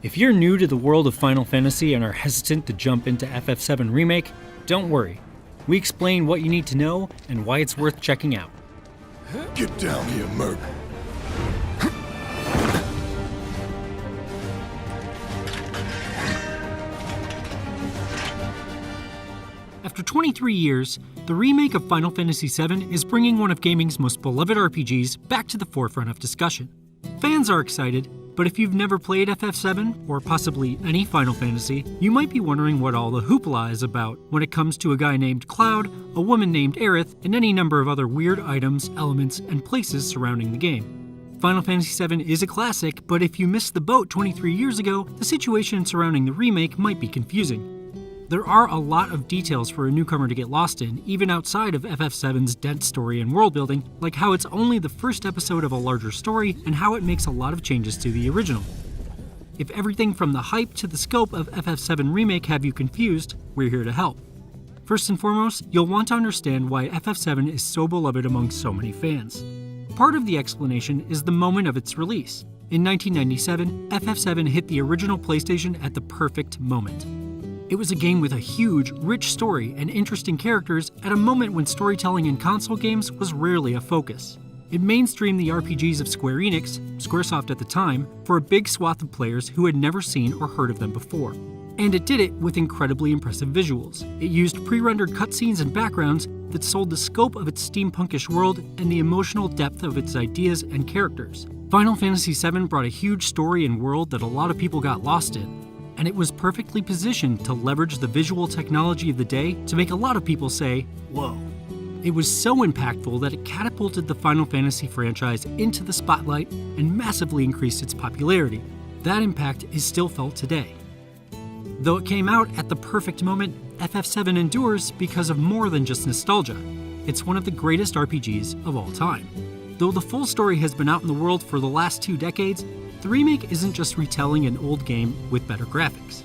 If you're new to the world of Final Fantasy and are hesitant to jump into FF7 Remake, don't worry. We explain what you need to know and why it's worth checking out. Get down here, Merc. After 23 years, the remake of Final Fantasy VII is bringing one of gaming's most beloved RPGs back to the forefront of discussion. Fans are excited, but if you've never played FF7, or possibly any Final Fantasy, you might be wondering what all the hoopla is about when it comes to a guy named Cloud, a woman named Aerith, and any number of other weird items, elements, and places surrounding the game. Final Fantasy VII is a classic, but if you missed the boat 23 years ago, the situation surrounding the remake might be confusing. There are a lot of details for a newcomer to get lost in, even outside of FF7's dense story and world building, like how it's only the first episode of a larger story and how it makes a lot of changes to the original. If everything from the hype to the scope of FF7 Remake have you confused, we're here to help. First and foremost, you'll want to understand why FF7 is so beloved among so many fans. Part of the explanation is the moment of its release. In 1997, FF7 hit the original PlayStation at the perfect moment. It was a game with a huge, rich story and interesting characters at a moment when storytelling in console games was rarely a focus. It mainstreamed the RPGs of Square Enix, Squaresoft at the time, for a big swath of players who had never seen or heard of them before. And it did it with incredibly impressive visuals. It used pre-rendered cutscenes and backgrounds that sold the scope of its steampunkish world and the emotional depth of its ideas and characters. Final Fantasy VII brought a huge story and world that a lot of people got lost in, and it was perfectly positioned to leverage the visual technology of the day to make a lot of people say, whoa. It was so impactful that it catapulted the Final Fantasy franchise into the spotlight and massively increased its popularity. That impact is still felt today. Though it came out at the perfect moment, FF7 endures because of more than just nostalgia. It's one of the greatest RPGs of all time. Though the full story has been out in the world for the last 2 decades, the remake isn't just retelling an old game with better graphics.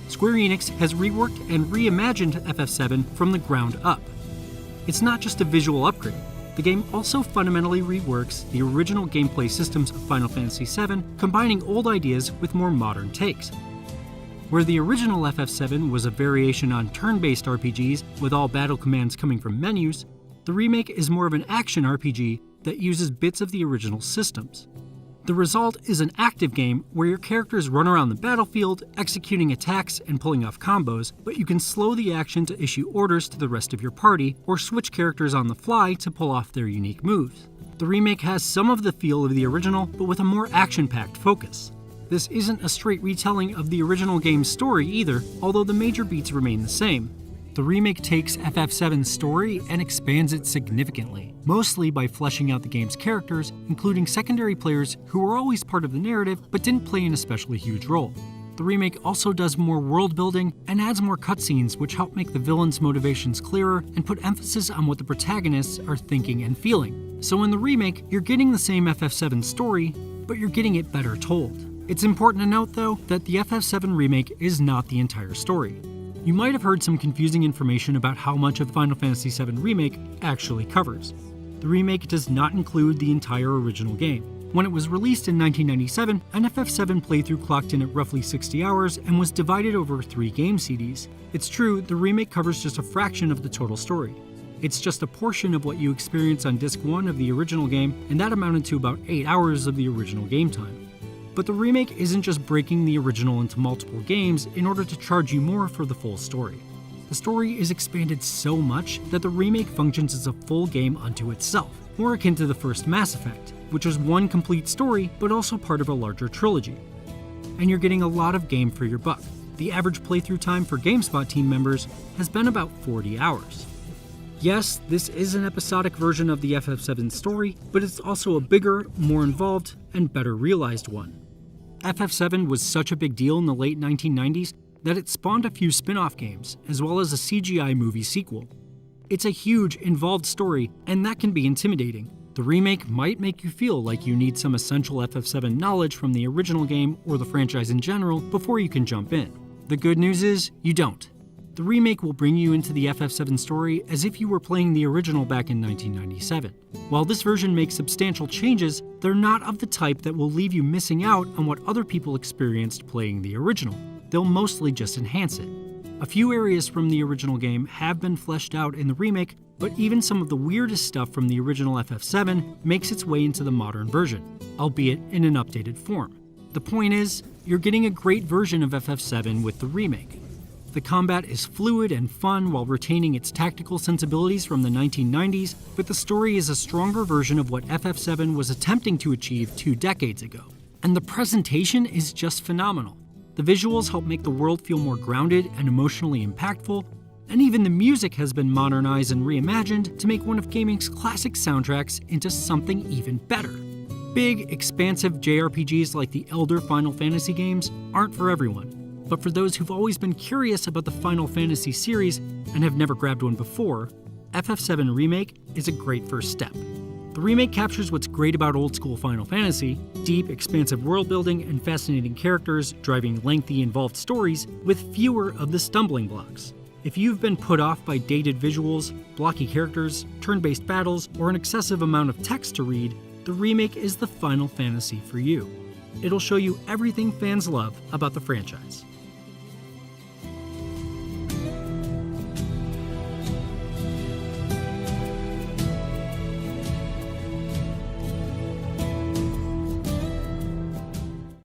Square Enix has reworked and reimagined FF7 from the ground up. It's not just a visual upgrade. The game also fundamentally reworks the original gameplay systems of Final Fantasy VII, combining old ideas with more modern takes. Where the original FF7 was a variation on turn-based RPGs with all battle commands coming from menus, the remake is more of an action RPG that uses bits of the original systems. The result is an active game where your characters run around the battlefield, executing attacks and pulling off combos, but you can slow the action to issue orders to the rest of your party, or switch characters on the fly to pull off their unique moves. The remake has some of the feel of the original, but with a more action-packed focus. This isn't a straight retelling of the original game's story either, although the major beats remain the same. The remake takes FF7's story and expands it significantly, mostly by fleshing out the game's characters, including secondary players who were always part of the narrative but didn't play an especially huge role. The remake also does more world building and adds more cutscenes which help make the villains' motivations clearer and put emphasis on what the protagonists are thinking and feeling. So in the remake, you're getting the same FF7 story, but you're getting it better told. It's important to note, though, that the FF7 remake is not the entire story. You might have heard some confusing information about how much of Final Fantasy VII Remake actually covers. The remake does not include the entire original game. When it was released in 1997, an FF7 playthrough clocked in at roughly 60 hours and was divided over 3 game CDs. It's true, the remake covers just a fraction of the total story. It's just a portion of what you experience on Disc 1 of the original game, and that amounted to about 8 hours of the original game time. But the remake isn't just breaking the original into multiple games in order to charge you more for the full story. The story is expanded so much that the remake functions as a full game unto itself, more akin to the first Mass Effect, which was one complete story but also part of a larger trilogy. And you're getting a lot of game for your buck. The average playthrough time for GameSpot team members has been about 40 hours. Yes, this is an episodic version of the FF7 story, but it's also a bigger, more involved, and better realized one. FF7 was such a big deal in the late 1990s that it spawned a few spin-off games, as well as a CGI movie sequel. It's a huge, involved story, and that can be intimidating. The remake might make you feel like you need some essential FF7 knowledge from the original game or the franchise in general before you can jump in. The good news is, you don't. The remake will bring you into the FF7 story as if you were playing the original back in 1997. While this version makes substantial changes, they're not of the type that will leave you missing out on what other people experienced playing the original. They'll mostly just enhance it. A few areas from the original game have been fleshed out in the remake, but even some of the weirdest stuff from the original FF7 makes its way into the modern version, albeit in an updated form. The point is, you're getting a great version of FF7 with the remake. The combat is fluid and fun while retaining its tactical sensibilities from the 1990s, but the story is a stronger version of what FF7 was attempting to achieve 2 decades ago. And the presentation is just phenomenal. The visuals help make the world feel more grounded and emotionally impactful, and even the music has been modernized and reimagined to make one of gaming's classic soundtracks into something even better. Big, expansive JRPGs like the elder Final Fantasy games aren't for everyone. But for those who've always been curious about the Final Fantasy series and have never grabbed one before, FF7 Remake is a great first step. The remake captures what's great about old-school Final Fantasy: deep, expansive world building and fascinating characters driving lengthy, involved stories with fewer of the stumbling blocks. If you've been put off by dated visuals, blocky characters, turn-based battles, or an excessive amount of text to read, the remake is the Final Fantasy for you. It'll show you everything fans love about the franchise.